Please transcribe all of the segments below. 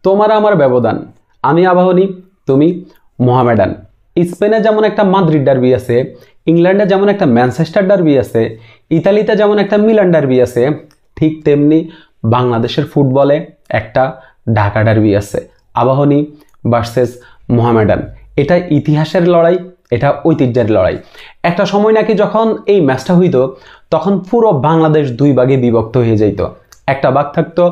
তোমার আমার ব্যবধান, আমি আবাহনী, তুমি মোহামেডান। স্পেনে যেমন একটা মাদ্রিদ ডার্বি আছে, ইংল্যান্ডে যেমন একটা ম্যানচেস্টার ডার্বি আছে, ইতালিতে যেমন একটা মিলান ডার্বি আছে, ঠিক তেমনি বাংলাদেশের ফুটবলে একটা ঢাকা ডার্বি আছে, আবাহনী ভার্সেস মোহামেডান। এটা ইতিহাসের লড়াই, এটা ঐতিহ্যের লড়াই। একটা সময় নাকি যখন এই ম্যাচটা হইতো তখন পুরো বাংলাদেশ দুই ভাগে বিভক্ত হয়ে যাইত। একটা ভাগ থাকতো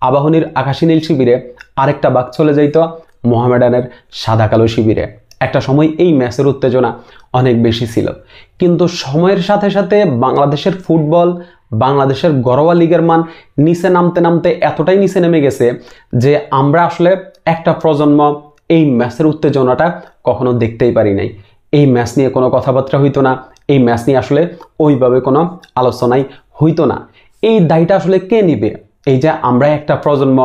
আবাহনীর আকাশী নীল শিবিরে, আরেকটা ভাগ চলে যাইত মোহামেডানের সাদা কালো শিবিরে। একটা সময় এই ম্যাচের উত্তেজনা অনেক বেশি ছিল, কিন্তু সময়ের সাথে সাথে বাংলাদেশের ফুটবল, বাংলাদেশের ঘরোয়া লিগের মান নিচে নামতে নামতে এতটাই নিচে নেমে গেছে যে আমরা আসলে একটা প্রজন্ম এই ম্যাচের উত্তেজনাটা কখনো দেখতেই পারি নাই। এই ম্যাচ নিয়ে কোনো কথাবার্তা হইতো না, এই ম্যাচ নিয়ে আসলে ওইভাবে কোনো আলোচনাই হইতো না। এই দায়টা আসলে কে নিবে? এই যে আমরা একটা প্রজন্ম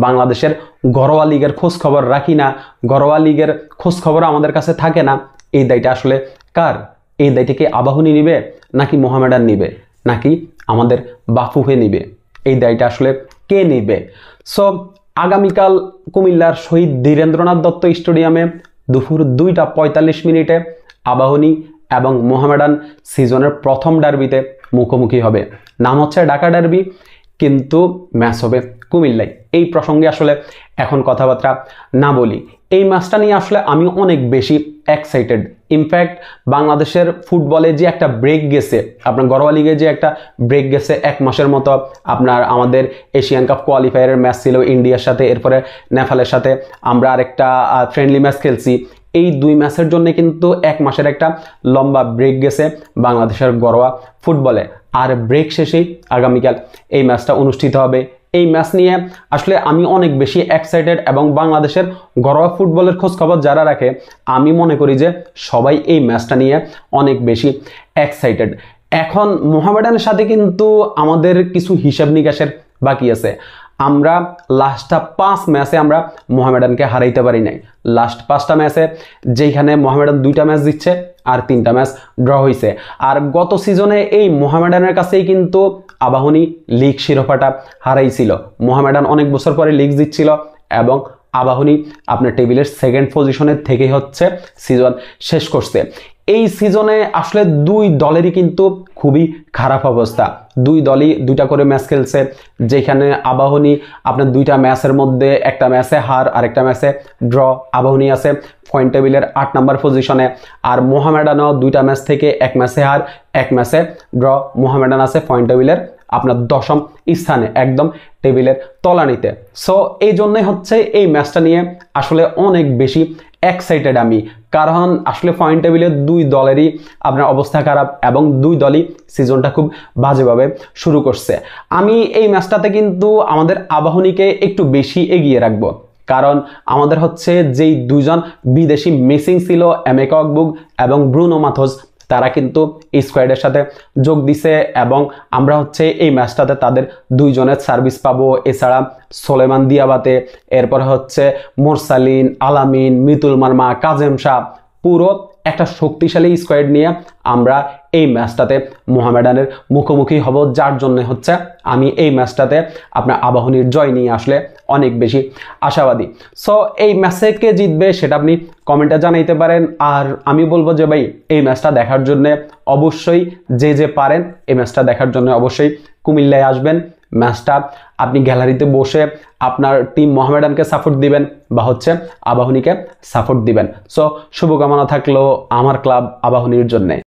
বাংলাদেশের ঘরোয়া লিগের খোঁজ খবর রাখি না, ঘরোয়া লিগের খোঁজ খবর আমাদের কাছে থাকে না, এই দায়টা আসলে কার? এই দায়টা কি আবাহনী নিবে, নাকি মোহামেডান নিবে, নাকি আমাদের বাফুফে নিবে? এই দায়টা আসলে কে নিবে? সো আগামীকাল কুমিল্লার শহীদ ধীরেন্দ্রনাথ দত্ত স্টেডিয়ামে দুপুর 2:45 আবাহনী এবং মোহামেডান সিজনের প্রথম ডার্বিতে মুখোমুখি হবে। নাম হচ্ছে ঢাকা ডার্বি, কিন্তু ম্যাচ হবে কুমিল্লায়। এই প্রসঙ্গে আসলে এখন কথাবার্তা না বলি। এই ম্যাচটা নিয়ে আসলে আমি অনেক বেশি এক্সাইটেড। ইনফ্যাক্ট বাংলাদেশের ফুটবলে যে একটা ব্রেক গেছে, আপনার ঘরোয়া লিগে যে একটা ব্রেক গেছে 1 মাসের মতো, আপনার আমাদের এশিয়ান কাপ কোয়ালিফায়ারের ম্যাচ ছিল ইন্ডিয়ার সাথে, এরপরে নেপালের সাথে আমরা আরেকটা ফ্রেন্ডলি ম্যাচ খেলছি। এই 2 ম্যাচের জন্য কিন্তু 1 মাসের একটা লম্বা ব্রেক গেছে বাংলাদেশের ঘরোয়া ফুটবলে। আর ব্রেক শেষেই আগামীকাল এই ম্যাচটা অনুষ্ঠিত হবে। এই ম্যাচ নিয়ে আসলে আমি অনেক বেশি এক্সাইটেড, এবং বাংলাদেশের ঘরোয়া ফুটবলের খোঁজ খবর যারা রাখে আমি মনে করি যে সবাই এই ম্যাচটা নিয়ে অনেক বেশি এক্সাইটেড। এখন মোহামেডানের সাথে কিন্তু আমাদের কিছু হিসাব নিকাশের বাকি আছে। আমরা লাস্ট 5 ম্যাচে আমরা মোহামেডানকে হারাইতে পারি নাই। লাস্ট 5টা ম্যাচে যেখানে মোহামেডান 2টা ম্যাচ জিতছে আর 3টা ম্যাচ ড্র হয়েছে। আর গত সিজনে এই মোহামেডানের কাছেই কিন্তু আবাহনী লিগ শিরোপাটা হারাইছিল। মোহামেডান অনেক বছর পরে লিগ জিতছিল এবং আবাহনী আপনার টেবিলের 2nd পজিশনের থেকেই হচ্ছে সিজন শেষ করছে। এই সিজনে আসলে 2 দলেরই কিন্তু খুবই খারাপ অবস্থা। 2 দলই 2টা করে ম্যাচ খেলছে, যেখানে আবাহনী আপনার 2টা ম্যাচের মধ্যে একটা ম্যাচে হার আর একটা ম্যাচে ড্র। আবাহনী আছে পয়েন্ট টেবিলের 8 নম্বর পজিশনে, আর মোহামেডানও 2টা ম্যাচ থেকে 1 ম্যাচে হার 1 ম্যাচে ড্র। মোহামেডান আছে পয়েন্ট টেবিলের আপনার 10ম স্থানে, একদম টেবিলের তলানিতে। সো এই জন্যই হচ্ছে এই ম্যাচটা নিয়ে আসলে অনেক বেশি এক্সাইটেড আমি, কারণ আসলে পয়েন্ট টেবিলের 2 দলেরই আপনার অবস্থা খারাপ এবং 2 দলই সিজনটা খুব বাজেভাবে শুরু করছে। আমি এই ম্যাচটাতে কিন্তু আমাদের আবাহনীকে একটু বেশি এগিয়ে রাখবো, কারণ আমাদের হচ্ছে যেই 2 জন বিদেশি মিসিং ছিল, এমেকা অকবুক এবং ব্রুনো মাথোস, তারা কিন্তু এই স্কোয়াডের সাথে যোগ দিছে এবং আমরা হচ্ছে এই ম্যাচটাতে তাদের 2 জনের সার্ভিস পাবো। এছাড়া সোলেমান দিয়াবাতে, এরপর হচ্ছে মোরসালিন, আলামিন, মিতুল মার্মা, কাজেম শাহ, পুরো একটা শক্তিশালী স্কোয়াড নিয়ে আমরা এই ম্যাচটাতে মোহামেডানের মুখোমুখি হব, যার জন্য হচ্ছে আমি এই ম্যাচটাতে আপনার আবাহনীর জয় নিয়ে আসলে অনেক বেশি আশাবাদী। সো এই ম্যাচে কে জিতবে সেটা আপনি কমেন্টে জানাইতে পারেন। আর আমি বলবো যে ভাই, এই ম্যাচটা দেখার জন্য অবশ্যই যে পারেন এই ম্যাচটা দেখার জন্য অবশ্যই কুমিল্লায় আসবেন। ম্যাচটা আপনি গ্যালারিতে বসে আপনার টিম মোহামেডানকে সাপোর্ট দিবেন বা হচ্ছে আবাহনীকে সাপোর্ট দিবেন। সো শুভকামনা থাকলো আমার ক্লাব আবাহনীর জন্য।